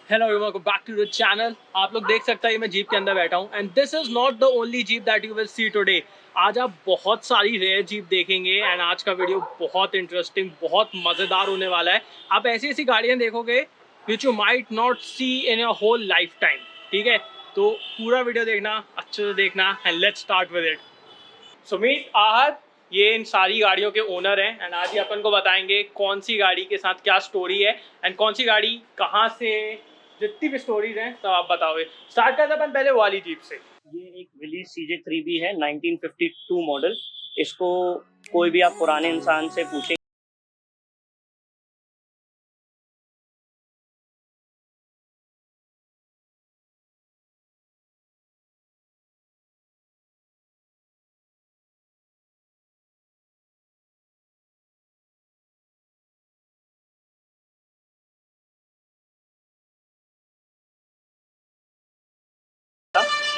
Hello everyone, welcome back to the channel. आप लोग देख सकते हैं मैं जीप के अंदर बैठा हूँ and this is not the only jeep that you will see today. आज आप बहुत सारी रेयर जीप देखेंगे एंड आज का वीडियो बहुत इंटरेस्टिंग, बहुत मज़ेदार होने वाला है। आप ऐसी ऐसी गाड़ियाँ देखोगे which you might not see in your whole life time. ठीक है, तो पूरा वीडियो देखना, अच्छे से देखना and let's start with it. Sumit आहत ये इन सारी गाड़ियों के ओनर हैं एंड आज ही अपन को बताएंगे कौन सी गाड़ी के साथ क्या स्टोरी है एंड कौन सी गाड़ी कहाँ से, जितनी भी स्टोरीज हैं सब आप बताओगे। स्टार्ट करते अपन पहले वाली जीप से। ये एक विलीज CJ3B है 1952 मॉडल। इसको कोई भी आप पुराने इंसान से पूछे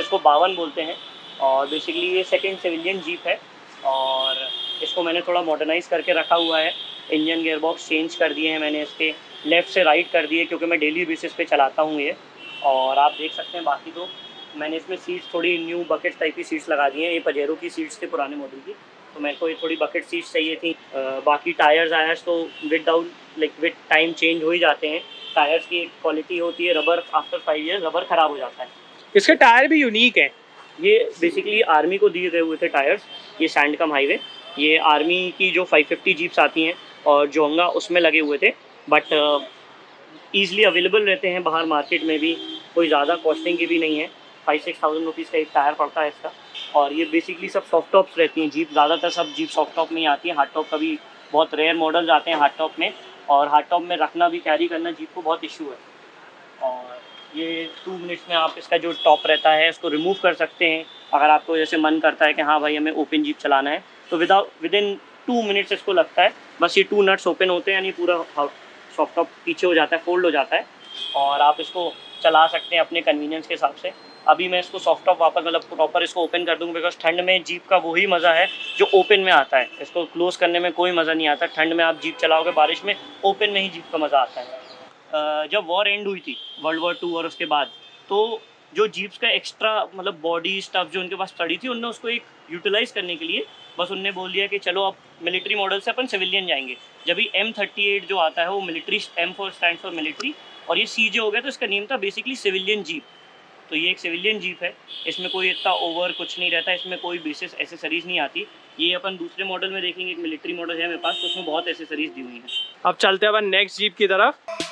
इसको 52 बोलते हैं। और बेसिकली ये सेकंड सिविलियन जीप है और इसको मैंने थोड़ा मॉडर्नाइज करके रखा हुआ है। इंजन गियरबॉक्स चेंज कर दिए हैं मैंने, इसके लेफ़्ट से राइट कर दिए क्योंकि मैं डेली बेसिस पे चलाता हूँ ये। और आप देख सकते हैं बाकी तो मैंने इसमें सीट्स थोड़ी न्यू बकेट टाइप की सीट्स लगा दी हैं। ये पजेरो की सीट्स थी पुराने मॉडल की, तो मेरे को ये थोड़ी बकेट सीट्स चाहिए थी। बाकी टायर्स आयर्स तो विद टाइम चेंज हो ही जाते हैं। टायर्स की एक क्वालिटी होती है, रबर आफ्टर 5 ईयर रबर ख़राब हो जाता है। इसके टायर भी यूनिक है। ये बेसिकली आर्मी को दिए गए हुए थे टायर्स। ये सैंडकम हाईवे, ये आर्मी की जो 550 जीप्स आती हैं और जोंगा उसमें लगे हुए थे, बट ईज़िली अवेलेबल रहते हैं बाहर मार्केट में भी, कोई ज़्यादा कॉस्टिंग की भी नहीं है। 5-6 थाउजेंड रुपीज़ का एक टायर पड़ता है इसका। और ये बेसिकली सब सॉफ्ट टॉप्स रहती हैं जीप, ज़्यादातर सब जीप सॉफ्ट टॉप में ही आती हैं। हार्ड टॉप का भी बहुत रेयर मॉडल्स आते हैं हार्ड टॉप में, और हार्ड टॉप में रखना भी, कैरी करना जीप को बहुत इशू है। और ये 2 मिनट्स में आप इसका जो टॉप रहता है उसको रिमूव कर सकते हैं। अगर आपको जैसे मन करता है कि हाँ भाई हमें ओपन जीप चलाना है, तो विद इन 2 मिनट्स इसको लगता है। बस ये 2 नट्स ओपन होते हैं, यानी पूरा सॉफ्ट टॉप पीछे हो जाता है, फोल्ड हो जाता है, और आप इसको चला सकते हैं अपने कन्वीनियंस के हिसाब से। अभी मैं इसको सॉफ्ट टॉप वापस मतलब प्रॉपर इसको ओपन कर दूँगा, बिकॉज ठंड में जीप का वही मज़ा है जो ओपन में आता है। इसको क्लोज करने में कोई मज़ा नहीं आता। ठंड में आप जीप चलाओगे, बारिश में, ओपन में ही जीप का मज़ा आता है। जब वॉर एंड हुई थी, वर्ल्ड वॉर 2 और उसके बाद, तो जो जीप्स का एक्स्ट्रा मतलब बॉडी स्टफ जो उनके पास पड़ी थी, उनने उसको एक यूटिलाइज़ करने के लिए बस उनने बोल दिया कि चलो अब मिलिट्री मॉडल से अपन सिविलियन जाएंगे। जब भी M38 जो आता है वो military, M4 stand for military, और ये CJ हो गया, तो इसका नेम था बेसिकली सिविलियन जीप। तो ये एक सिविलियन जीप है। इसमें कोई इतना ओवर कुछ नहीं रहता, इसमें कोई बेसिस एसेसरीज नहीं आती। ये अपन दूसरे मॉडल में देखेंगे, एक मिलिट्री मॉडल है मेरे पास, तो उसमें बहुत एसेसरीज दी हुई हैं। अब चलते हैं अपन नेक्स्ट जीप की तरफ।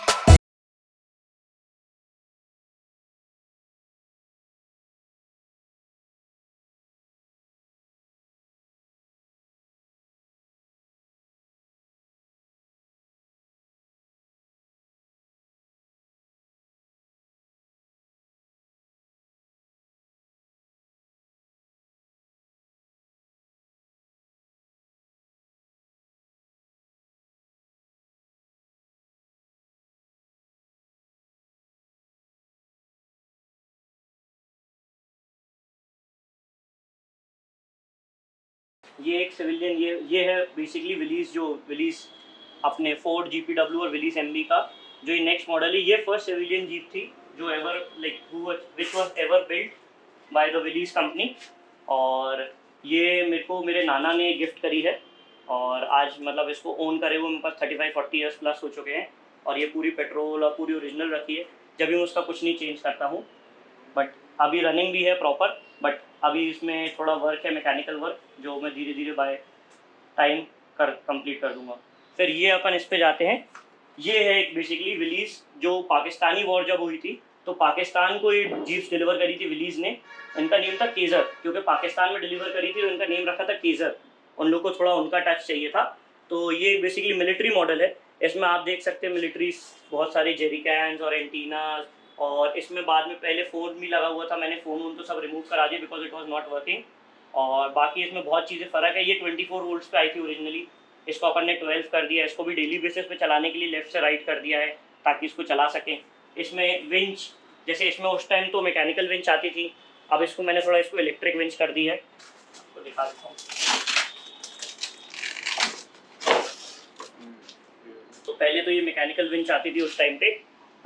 ये एक सिविलियन, ये है बेसिकली विलीज, जो विलीज अपने फोर्ड GPW और विलीज MB का जो ये नेक्स्ट मॉडल है। ये फर्स्ट सिविलियन जीप थी जो ever which was ever built by the Willys company. और ये मेरे को मेरे नाना ने गिफ्ट करी है, और आज मतलब इसको ओन करे हुए मेरे पास 35-40 ईयर्स प्लस हो चुके हैं। और ये पूरी पेट्रोल और पूरी ओरिजिनल रखी है, जब भी मैं उसका कुछ नहीं चेंज करता हूँ। बट अभी रनिंग भी है प्रॉपर, बट अभी इसमें थोड़ा वर्क है, मैकेनिकल वर्क, जो मैं धीरे धीरे बाय टाइम कंप्लीट कर दूंगा। फिर ये अपन इस पे जाते हैं। ये है एक बेसिकली विलीज, जो पाकिस्तानी वॉर जब हुई थी तो पाकिस्तान को ये जीप्स डिलीवर करी थी विलीज ने। इनका नेम था केजर, क्योंकि पाकिस्तान में डिलीवर करी थी तो इनका नेम रखा था केजर। उन लोग को थोड़ा उनका टच चाहिए था। तो ये बेसिकली मिलिट्री मॉडल है। इसमें आप देख सकते हैं मिलिट्री बहुत सारे जेरी कैन्स और एंटीनाज, और इसमें बाद में पहले फ़ोन भी लगा हुआ था, मैंने फ़ोन तो सब रिमूव करा दिया because it was not working. और बाकी इसमें बहुत चीज़ें फ़र्क है। ये 24 वोल्ट्स पे आई थी ओरिजिनली, इसको अपन ने 12 कर दिया। इसको भी डेली बेसिस पे चलाने के लिए लेफ़्ट से राइट कर दिया है ताकि इसको चला सकें। इसमें विंच, जैसे इसमें उस टाइम तो मैकेनिकल विंच आती थी, अब इसको मैंने थोड़ा इसको इलेक्ट्रिक विंच कर दी है। आपको दिखा देता हूँ। तो पहले तो ये मैकेनिकल विंच आती थी उस टाइम पे,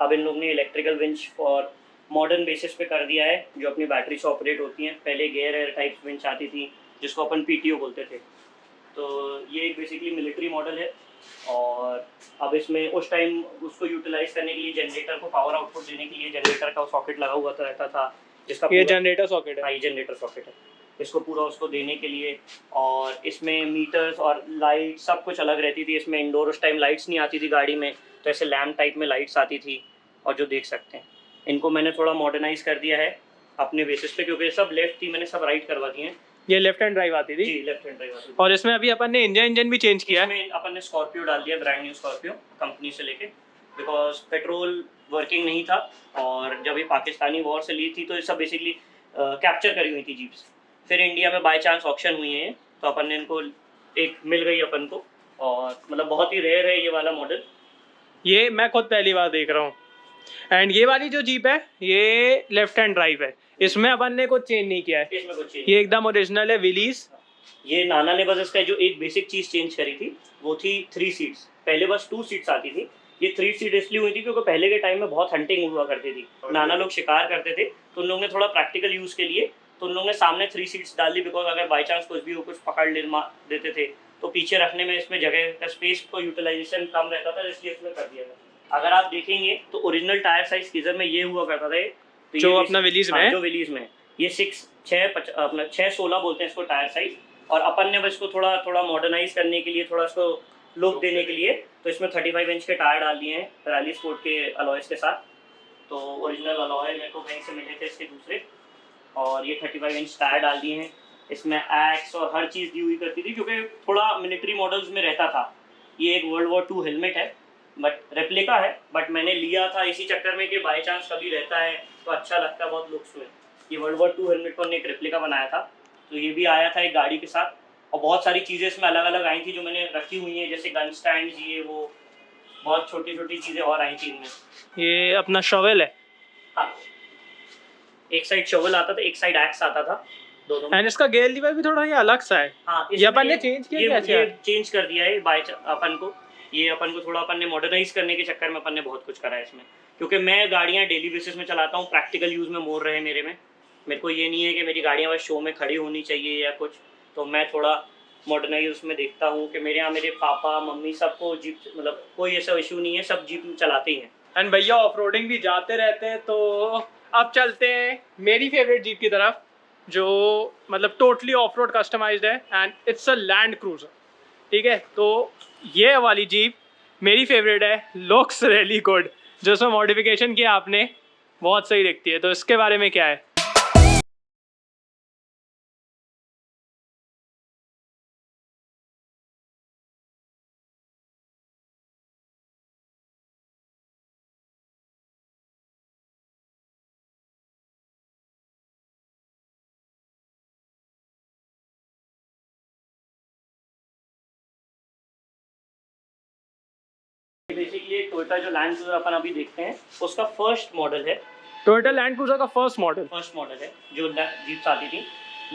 अब इन लोग ने इलेक्ट्रिकल विंच और मॉडर्न बेसिस पे कर दिया है, जो अपनी बैटरी से ऑपरेट होती हैं। पहले गेयर एयर टाइप विंच आती थी जिसको अपन पीटीओ बोलते थे। तो ये एक बेसिकली मिलिट्री मॉडल है, और अब इसमें उस टाइम उसको यूटिलाइज करने के लिए जनरेटर को पावर आउटपुट देने के लिए जनरेटर का सॉकेट लगा हुआ रहता था, जिसका ये जनरेटर सॉकेट है। हाँ, ये जनरेटर सॉकेट है, इसको पूरा उसको देने के लिए। और इसमें मीटर्स और लाइट सब कुछ अलग रहती थी। इसमें इंडोर उस टाइम लाइट्स नहीं आती थी गाड़ी में, तो ऐसे लैम्प टाइप में लाइट्स आती थी। और जो देख सकते हैं, इनको मैंने थोड़ा मॉडर्नाइज कर दिया है अपने बेसिस पे, क्योंकि सब लेफ्ट थी, मैंने सब राइट करवा दिए हैं। ये लेफ्ट हैंड ड्राइव आती थी जी, लेफ्ट हैंड ड्राइव आती थी। और इसमें अभी अपन ने इंजन भी चेंज किया है। इसमें अपन ने स्कॉर्पियो डाल दिया, ब्रांड न्यू स्कॉर्पियो कंपनी से लेके, बिकॉज पेट्रोल वर्किंग नहीं था। और जब ये पाकिस्तानी वॉर से ली थी तो ये सब बेसिकली कैप्चर करी हुई थी जीप्स। फिर इंडिया में बाय चांस ऑक्शन हुई है, तो अपन ने इनको एक मिल गई अपन को, और मतलब बहुत ही रेयर है ये वाला मॉडल। ये मैं खुद पहली बार देख रहा हूँ। एंड ये वाली जो जीप है ये लेफ्ट हैंड ड्राइव है, इसमें अपन ने कुछ चेंज नहीं किया है, इसमें कुछ चेंज, ये एकदम ओरिजिनल है विलीज। ये नाना ने बस इसका जो एक बेसिक चीज़ चेंज करी थी वो थी 3 सीट्स। पहले बस 2 सीट्स आती थी, ये 3 सीट इसलिए हुई थी क्योंकि पहले के टाइम में बहुत हंटिंग हुआ करती थी, नाना लोग शिकार करते थे, तो उन लोगों ने थोड़ा प्रैक्टिकल यूज़ के लिए तो उन लोगों ने सामने 3 सीट्स डाल दी, बिकॉज अगर बाई चांस कुछ भी वो कुछ पकड़ ले देते थे तो पीछे रखने में इसमें जगह का स्पेस को यूटिलाइजेशन कम रहता था, इसलिए इसमें कर दिया था। अगर आप देखेंगे तो ओरिजिनल टायर साइज किजर में ये हुआ करता था, तो जो ये अपना विलीज में है, जो विलीज में ये 6.16 बोलते हैं इसको टायर साइज। और अपन ने बस इसको थोड़ा थोड़ा मॉडर्नाइज करने के लिए, थोड़ा इसको लुक देने के लिए, तो इसमें 35 इंच के टायर डाल दिए हैं रैली स्पोर्ट के अलॉयस के साथ। तो ओरिजिनल अलॉय मेरे को कहीं से मिले थे इसके दूसरे, और ये 35 इंच टायर डाल दिए हैं। इसमें एक्स और हर चीज़ दी हुई करती थी, क्योंकि थोड़ा मिलिट्री मॉडल्स में रहता था। ये एक वर्ल्ड वॉर 2 हेलमेट है, बट रेप्लिका है, बट मैंने लिया था इसी चक्कर में कि बाई चांस कभी रहता है तो अच्छा लगता है बहुत लुक्स में। ये वर्ल्ड वॉर 2 हेलमेट को हमने एक रेप्लिका बनाया था, तो ये भी आया था एक गाड़ी के साथ। और बहुत सारी चीज़ें इसमें अलग अलग आई थी जो मैंने रखी हुई हैं, जैसे गन स्टैंड, ये वो बहुत छोटी छोटी चीज़ें और आई थी इनमें। ये अपना शॉवेल है। हाँ, एक साइड शॉवेल आता था, एक साइड एक्स आता था, दोनों। एंड इसका गेयर लीवर भी थोड़ा ये अलग सा है। हाँ, ये अपन ने चेंज किया कैसे? ये चेंज कर दिया है अपन को। ये अपन को थोड़ा अपन ने मॉडर्नाइज करने के चक्कर में अपन ने बहुत कुछ करा है इसमें, क्योंकि मैं गाड़ियाँ डेली बेसिस में चलाता हूँ, प्रैक्टिकल यूज़ में मोर रहे मेरे में। मेरे को ये नहीं है कि मेरी गाड़ियाँ बस शो में खड़ी होनी चाहिए या कुछ, तो मैं थोड़ा मॉडर्नाइज उसमें देखता हूँ कि मेरे यहाँ मेरे पापा मम्मी सबको जीप, मतलब कोई ऐसा इशू नहीं है, सब जीप चलाते ही हैं। एंड भैया ऑफ रोडिंग भी जाते रहते हैं, तो अब चलते हैं मेरी फेवरेट जीप की तरफ, जो मतलब टोटली ऑफ रोड कस्टमाइज्ड है and it's a land cruiser. ठीक है, तो ये वाली जीप मेरी फेवरेट है, लुक्स रियली गुड। जो उसमें मॉडिफिकेशन किया आपने बहुत सही दिखती है, तो इसके बारे में क्या है? बेसिकली ये टोयोटा जो लैंड क्रूजर अपन अभी देखते हैं उसका फर्स्ट मॉडल है। टोयोटा लैंड क्रूजर का फर्स्ट मॉडल है जो जीप्स आती थी।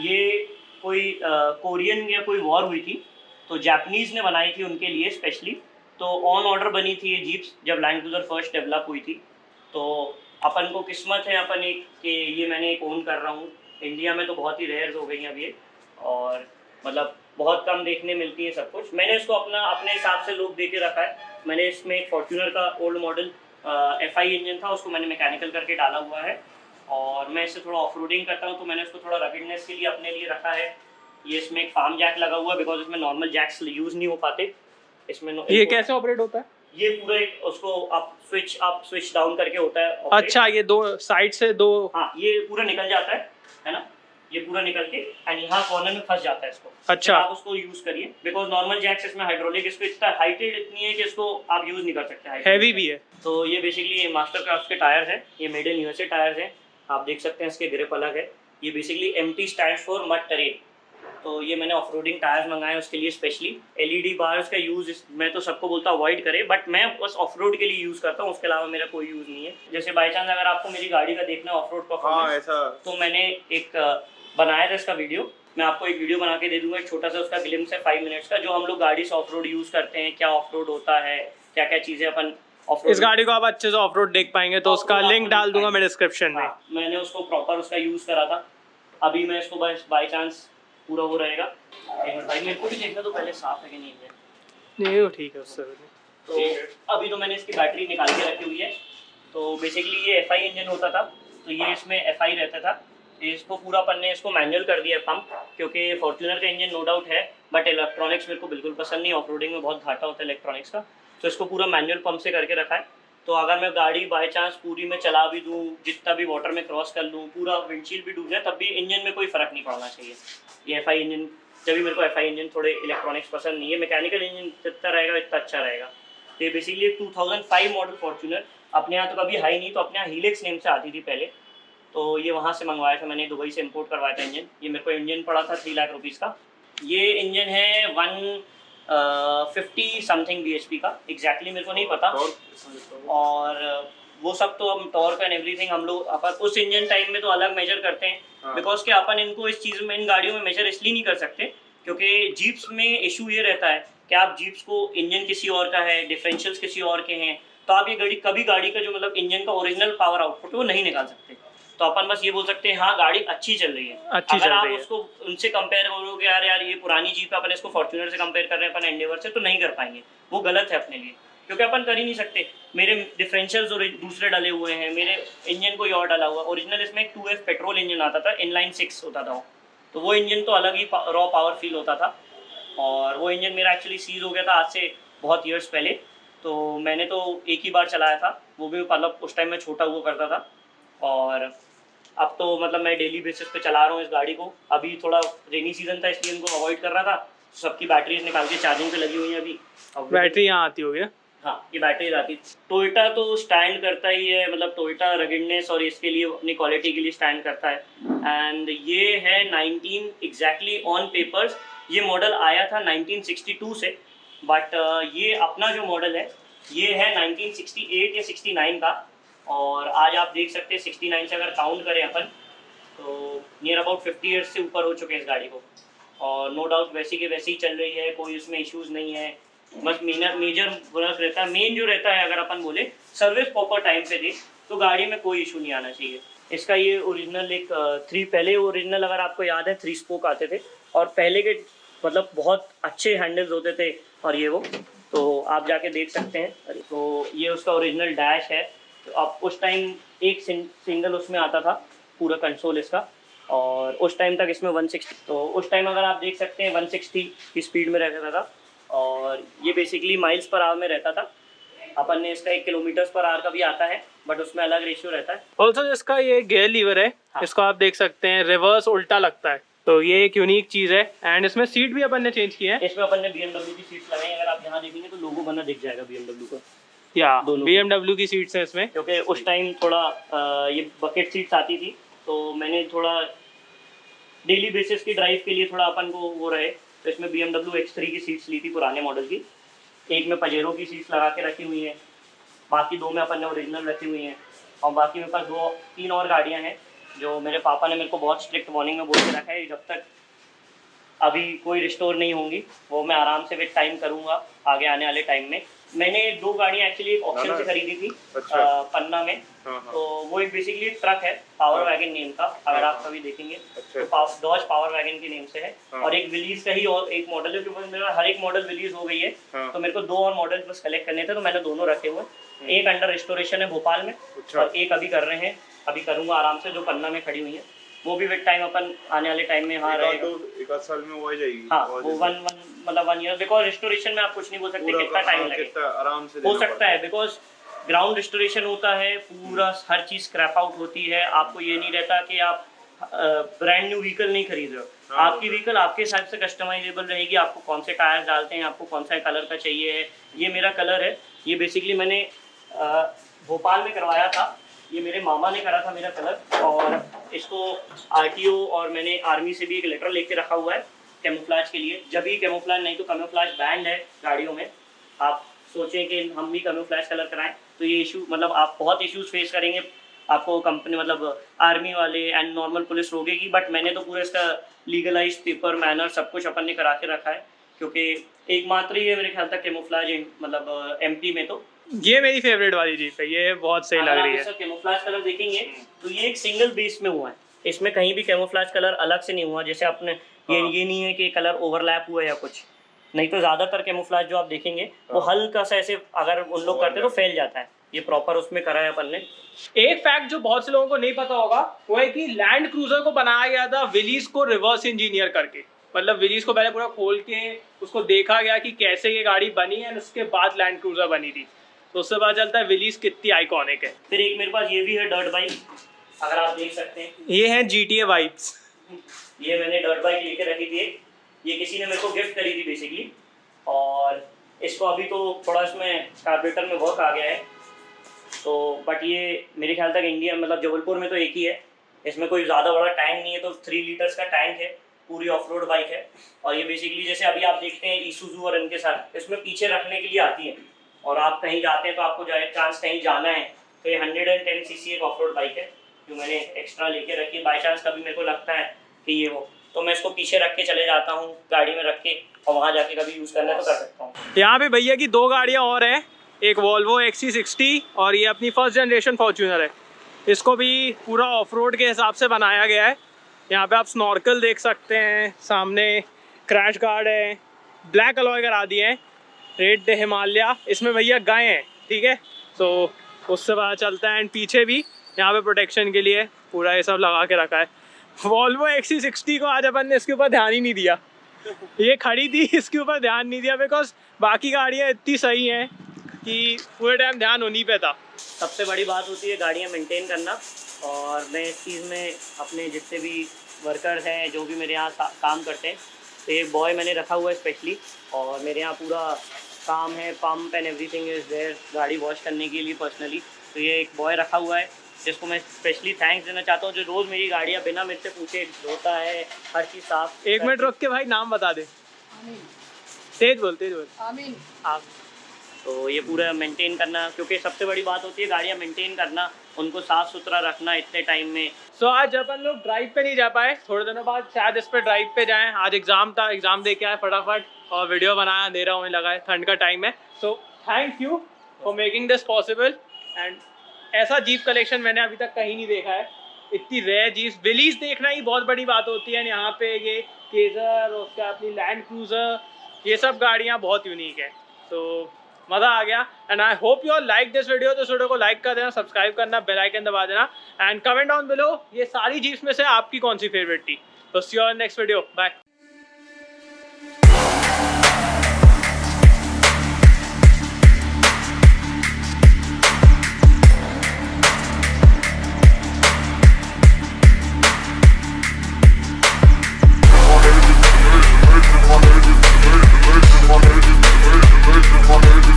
ये कोई कोरियन या कोई वॉर हुई थी, तो जापानीज़ ने बनाई थी उनके लिए स्पेशली। तो ऑन ऑर्डर बनी थी ये जीप्स जब लैंड क्रूजर फर्स्ट डेवलप हुई थी। तो अपन को किस्मत है अपन एक कि ये मैंने एक ओन कर रहा हूँ। इंडिया में तो बहुत ही रेयर हो गई हैं अब ये, और मतलब बहुत कम देखने मिलती है सब कुछ। मैंने इसको अपने हिसाब से लुक दे के रखा है। मैंने इसमें एक फॉर्च्यूनर का ओल्ड मॉडल FI इंजन था, उसको मैंने मैकेनिकल करके डाला हुआ है, और मैं इससे थोड़ा ऑफ रोडिंग करता हूँ, तो मैंने इसको थोड़ा रगिडनेस के लिए अपने लिए रखा है। ये इसमें एक फार्म जैक लगा हुआ है, बिकॉज इसमें नॉर्मल जैक्स यूज़ नहीं हो पाते इसमें। ये कैसे ऑपरेट होता है? ये पूरा एक उसको अप स्विच डाउन करके होता है operate। अच्छा, ये दो साइड से दो, हाँ, ये पूरा निकल जाता है ना, ये पूरा निकल के एंड यहाँ कॉर्नर में फंस जाता है इसको। अच्छा, आप उसको यूज करिए, बिकॉज नॉर्मल जैक्स इसमें हाइड्रोलिक, इसको इतना हाइटेड इतनी है कि इसको आप यूज नहीं कर सकते, हैवी भी है। तो ये बेसिकली मास्टर क्राफ्ट के टायर है, ये मेड इन USA टायर्स हैं। आप देख सकते हैं इसके ग्रिप अलग है। ये basically MT stand for mud terrain. तो ये मैंने ऑफ रोडिंग टायर्स मंगाए उसके लिए स्पेशली। LED बार्स का यूज़ मैं तो सबको बोलता अवॉइड करे, बट मैं बस ऑफ रोड के लिए यूज़ करता हूँ, उसके अलावा मेरा कोई यूज़ नहीं है। जैसे बाई चांस अगर आपको मेरी गाड़ी का देखना है ऑफ रोड परफॉर्मेंस, तो मैंने एक बनाया था इसका वीडियो। मैं आपको एक वीडियो बना के दे दूंगा, एक छोटा सा उसका ग्लिम्स है 5 मिनट्स का, जो हम लोग गाड़ी से ऑफ रोड यूज़ करते हैं, क्या ऑफ रोड होता है, क्या क्या चीज़ें अपन इस गाड़ी को आप अच्छे से ऑफ रोड देख पाएंगे, तो उसका लिंक डाल दूंगा मैं डिस्क्रिप्शन में। मैंने उसको प्रॉपर उसका यूज़ करा था। अभी मैं इसको बस बाई चांस पूरा वो रहेगा। भाई मेरे को भी देखना तो पहले साफ है कि नहीं है। नहीं वो ठीक है उससे। तो अभी तो मैंने इसकी बैटरी निकाल के रखी हुई है। तो बेसिकली ये FI इंजन होता था, तो ये इसमें FI रहता था। इसको पूरा अपन ने इसको मैनुअल कर दिया पंप, क्योंकि फॉर्च्यूनर का इंजन नो डाउट है, बट इलेक्ट्रॉनिक्स मेरे को बिल्कुल पसंद नहीं। ऑफ रोडिंग में बहुत घाटा होता है इलेक्ट्रॉनिक्स का, तो इसको पूरा मैनुअल पंप से करके रखा है। तो अगर मैं गाड़ी बाई चांस पूरी में चला भी दूँ, जितना भी वाटर में क्रॉस कर लूँ, पूरा विंडशील्ड भी डूब जाए, तब भी इंजन में कोई फ़र्क नहीं पड़ना चाहिए। ये FI इंजन, जब भी मेरे को FI इंजन, थोड़े इलेक्ट्रॉनिक्स पसंद नहीं है, मैकेनिकल इंजन जितना रहेगा इतना अच्छा रहेगा। तो ये बेसिकली 2005 मॉडल फॉर्च्यूनर, अपने यहाँ तो कभी हाई नहीं, तो अपने यहाँ हीलेक्स नेम से आती थी पहले। तो ये वहाँ से मंगवाया था मैंने, दुबई से इंपोर्ट करवाया था इंजन। ये मेरे को इंजन पड़ा था 3 लाख रुपीज़ का। ये इंजन है 150 समथिंग BHP का, एग्जैक्टली मेरे को नहीं पता। और वो सब तो हम टॉर्क एंड एवरीथिंग हम लोग अपन उस इंजन टाइम में तो अलग मेजर करते हैं, बिकॉज कि अपन इनको इस चीज़ में, इन गाड़ियों में मेजर इसलिए नहीं कर सकते क्योंकि जीप्स में इशू ये रहता है कि आप जीप्स को, इंजन किसी और का है, डिफरेंशियल्स किसी और के हैं, तो आप ये गाड़ी का जो मतलब इंजन का ओरिजिनल पावर आउटपुट है वो नहीं निकाल सकते। तो अपन बस ये बोल सकते हैं हाँ गाड़ी अच्छी चल रही है। अगर आप उसको उनसे कंपेयर करोगे, यार ये पुरानी जीप है, अपन इसको फॉर्च्यूनर से कंपेयर कर रहे हैं, अपन एंडेवर से, तो नहीं कर पाएंगे, वो गलत है अपने लिए, क्योंकि अपन कर ही नहीं सकते। मेरे डिफरेंशियल्स और दूसरे डले हुए हैं, मेरे इंजन कोई और डला हुआ। ओरिजिनल इसमें एक 2F पेट्रोल इंजन आता था, इनलाइन 6 होता था, तो वो इंजन तो अलग ही रॉ पावर फील होता था। और वो इंजन मेरा एक्चुअली सीज हो गया था आज से बहुत ईयर्स पहले। तो मैंने तो एक ही बार चलाया था, वो भी मतलब उस टाइम मैं छोटा हुआ करता था। और अब तो मतलब मैं डेली बेसिस पे चला रहा हूँ इस गाड़ी को। अभी थोड़ा रेनी सीजन था इसलिए उनको अवॉइड कर रहा था। सबकी बैटरीज निकाल के चार्जिंग पे लगी हुई है अभी। बैटरी यहाँ आती होगी। हाँ, ये बैटरीज आती। टोयोटा तो स्टैंड करता ही है, मतलब टोयोटा रगिडनेस और इसके लिए, अपनी क्वालिटी के लिए स्टैंड करता है। एंड ये है 19 एग्जैक्टली ऑन पेपर्स। ये मॉडल आया था 1962 से, बट ये अपना जो मॉडल है ये है 1968 या 69 का। और आज आप देख सकते हैं 69 से अगर काउंट करें अपन, तो नियर अबाउट 50 ईयर्स से ऊपर हो चुके हैं इस गाड़ी को। और नो डाउट वैसी की वैसी ही चल रही है, कोई उसमें इश्यूज़ नहीं है। बस मेजर वर्क रहता है, मेन जो रहता है, अगर अपन बोले सर्विस प्रॉपर टाइम पे दे तो गाड़ी में कोई इशू नहीं आना चाहिए। इसका ये ओरिजिनल एक 3, पहले ओरिजिनल अगर आपको याद है 3 स्पोक आते थे, और पहले के मतलब बहुत अच्छे हैंडल्स होते थे। और ये वो, तो आप जाके देख सकते हैं। तो ये उसका ओरिजिनल डैश है। तो आप उस टाइम एक सिंगल उसमें आता था पूरा कंसोल इसका, और उस टाइम तक इसमें 160, तो उस टाइम अगर आप देख सकते हैं 160 की स्पीड में रहता था। और ये बेसिकली माइल्स पर आवर में रहता था। अपन ने इसका 1 किलोमीटर्स पर आवर का भी आता है, बट उसमें अलग रेशियो रहता है। ऑल्सो इसका ये गियर लीवर है, हाँ। इसको आप देख सकते हैं रिवर्स उल्टा लगता है, तो ये एक यूनिक चीज़ है। एंड इसमें सीट भी अपन ने चेंज की है। इसमें अपन ने BMW की सीट्स लगाई। अगर आप यहाँ देखेंगे तो लोगो बना दिख जाएगा BMW का। या BMW की सीट्स है इसमें, क्योंकि उस टाइम थोड़ा ये बकेट सीट्स आती थी, तो मैंने थोड़ा डेली बेसिस की ड्राइव के लिए थोड़ा अपन को वो रहे, तो इसमें BMW X3 की सीट्स ली थी पुराने मॉडल की। एक में पजेरो की सीट्स लगा के रखी हुई हैं, बाकी 2 में अपन ने ओरिजिनल रखी हुई हैं। और बाकी मेरे पास 2-3 और गाड़ियाँ हैं जो मेरे पापा ने मेरे को बहुत स्ट्रिक्ट वार्निंग में बोल के रखा है, जब तक अभी कोई रिस्टोर नहीं होंगी वो मैं आराम से विद टाइम करूँगा आगे आने वाले टाइम में। मैंने 2 गाड़ियाँ एक्चुअली एक ऑप्शन से खरीदी थी। अच्छा। पन्ना में। हाँ। तो वो एक बेसिकली ट्रक है, पावर वैगन नेम का, अगर आप कभी देखेंगे। अच्छा। तो डॉज पावर वैगन के नेम से है। हाँ। और एक विलीज का ही और एक मॉडल है, क्योंकि मेरा हर एक मॉडल विलीज हो गई है। हाँ। तो मेरे को 2 और मॉडल बस कलेक्ट करने थे, तो मैंने दोनों रखे हुए। एक अंडर रिस्टोरेशन है भोपाल में। अच्छा। और एक अभी कर रहे हैं, अभी करूँगा आराम से, जो पन्ना में खड़ी हुई है। वो भी विद टाइम अपन आने वाले टाइम में हाँ रहेगा। एक आध साल में वो आ जाएगी। हाँ, वो 1 ईयर, बिकॉज रिस्टोरेशन में आप कुछ नहीं बोल सकते कितना टाइम लगेगा, आराम से हो सकता है, बिकॉज ग्राउंड रिस्टोरेशन होता है, पूरा हर चीज़ स्क्रैप आउट होती है। आपको ये नहीं रहता कि आप ब्रांड न्यू व्हीकल नहीं खरीद रहे हो। हाँ, आपकी व्हीकल आपके हिसाब से कस्टमाइजेबल रहेगी। आपको कौन से टायर डालते हैं, आपको कौन सा कलर का चाहिए है। ये मेरा कलर है, ये बेसिकली मैंने भोपाल में करवाया था, ये मेरे मामा ने करा था मेरा कलर। और इसको RTO और मैंने आर्मी से भी एक लेटर लेके रखा हुआ है कैमोफ्लाज के लिए। जब भी कैमोफ्लाज, नहीं तो कैमोफ्लाज बैंड है गाड़ियों में। आप सोचें कि हम भी कैमोफ्लाज कलर कराएं तो ये इशू, मतलब आप बहुत इश्यूज फेस करेंगे। आपको कंपनी मतलब आर्मी वाले एंड नॉर्मल पुलिस रोकेगी, बट मैंने तो पूरा इसका लीगलाइज पेपर मैनर सब कुछ अपन ने करा के रखा है, क्योंकि एकमात्र ही है मेरे ख्याल तक कैमोफ्लाज मतलब MP में तो ये मेरी फेवरेट वाली जीप है, ये बहुत सही लग रही है। कैमोफ्लेज कलर देखेंगे तो ये एक सिंगल बेस में हुआ है, इसमें कहीं भी कैमोफ्लेज कलर अलग से नहीं हुआ, जैसे आपने ये नहीं है कि कलर ओवरलैप हुआ या कुछ, नहीं तो ज्यादातर कैमोफ्लेज जो आप देखेंगे वो हल्का सा ऐसे अगर उन लोग करते तो फैल जाता है, ये प्रॉपर उसमें करा है अपन ने। एक फैक्ट जो बहुत से लोगों को नहीं पता होगा वो है कि लैंड क्रूजर को बनाया गया था विलीज को रिवर्स इंजीनियर करके, मतलब विलीज को पहले पूरा खोल के उसको देखा गया कि कैसे ये गाड़ी बनी है, और उसके बाद लैंड क्रूजर बनी थी, तो उससे पता चलता है विलीज कितनी आइकॉनिक है। फिर एक मेरे पास ये भी है डर्ट बाइक, अगर आप देख सकते हैं, ये है GTA वाइब्स। ये मैंने डर्ट बाइक लेके रखी थी, ये किसी ने मेरे को गिफ्ट करी थी बेसिकली, और इसको अभी तो थोड़ा इसमें कार्बोरेटर में वर्क आ गया है, तो बट ये मेरे ख्याल तक इंडिया मतलब जबलपुर में तो एक ही है, इसमें कोई ज़्यादा बड़ा टैंक नहीं है, तो 3 लीटर्स का टैंक है, पूरी ऑफ रोड बाइक है। और ये बेसिकली जैसे अभी आप देखते हैं ईसुजू और इनके साथ इसमें पीछे रखने के लिए आती है, और आप कहीं जाते हैं तो आपको जाए चांस कहीं जाना है तो ये 110 सीसी एक ऑफ रोड बाइक है जो मैंने एक्स्ट्रा लेके रखी है, बाई चांस कभी मेरे को लगता है कि ये वो, तो मैं इसको पीछे रख के चले जाता हूँ गाड़ी में रख के, और वहाँ जाके कभी यूज़ करना है तो कर सकता हूँ। यहाँ पे भैया की 2 गाड़ियाँ और हैं, एक वॉल्वो XC60 और ये अपनी फर्स्ट जनरेशन फॉर्च्यूनर है, इसको भी पूरा ऑफ रोड के हिसाब से बनाया गया है। यहाँ पे आप स्नॉर्कल देख सकते हैं, सामने क्रैश गार्ड है, ब्लैक अलॉय करा दिए हैं, रेड डे हिमालय, इसमें भैया गए हैं, ठीक है, तो उससे पता चलता है। एंड पीछे भी यहाँ पे प्रोटेक्शन के लिए पूरा ये सब लगा के रखा है। वॉल्वो XC60 को आज अपन ने इसके ऊपर ध्यान ही नहीं दिया, ये खड़ी थी इसके ऊपर ध्यान नहीं दिया, बिकॉज बाकी गाड़ियाँ इतनी सही हैं कि पूरे टाइम ध्यान उन्हीं पे था। सबसे बड़ी बात होती है गाड़ियाँ मेंटेन करना, और मैं इस चीज़ में अपने जितने भी वर्कर्स हैं जो भी मेरे यहाँ काम करते हैं, तो एक बॉय मैंने रखा हुआ है स्पेशली, और मेरे यहाँ पूरा काम है, pump and everything is there गाड़ी वॉश करने के लिए पर्सनली, तो ये एक बॉय रखा हुआ है जिसको मैं स्पेशली थैंक्स देना चाहता हूँ, जो रोज़ मेरी गाड़ियाँ बिना मेरे से पूछे धोता है, हर चीज़ साफ। 1 मिनट रुक के भाई नाम बता दे। तेज बोल, तेज बोल। आमीन। आप तो ये पूरा मेंटेन करना, क्योंकि सबसे बड़ी बात होती है गाड़ियाँ मेंटेन करना, उनको साफ़ सुथरा रखना इतने टाइम में। सो आज अपन लोग ड्राइव पे नहीं जा पाए, थोड़े दिनों बाद शायद इस पे ड्राइव पे जाएं। आज एग्ज़ाम था, एग्ज़ाम दे के आए फटाफट, और वीडियो बनाया, अंधेरा होने लगा है, ठंड का टाइम है। So thank you for making this possible. And ऐसा जीप कलेक्शन मैंने अभी तक कहीं नहीं देखा है, इतनी रेयर जीप। विलीज देखना ही बहुत बड़ी बात होती है, यहाँ पे ये केजर, उसका अपनी लैंड क्रूजर, ये सब गाड़ियाँ बहुत यूनिक है, तो मज़ा आ गया। And I hope you all like this video, तो इस वीडियो को लाइक कर देना, सब्सक्राइब करना, बेल आइकन दबा देना, एंड कमेंट डाउन बिलो ये सारी जीप्स में से आपकी कौन सी फेवरेट थी। तो see you on next video, bye.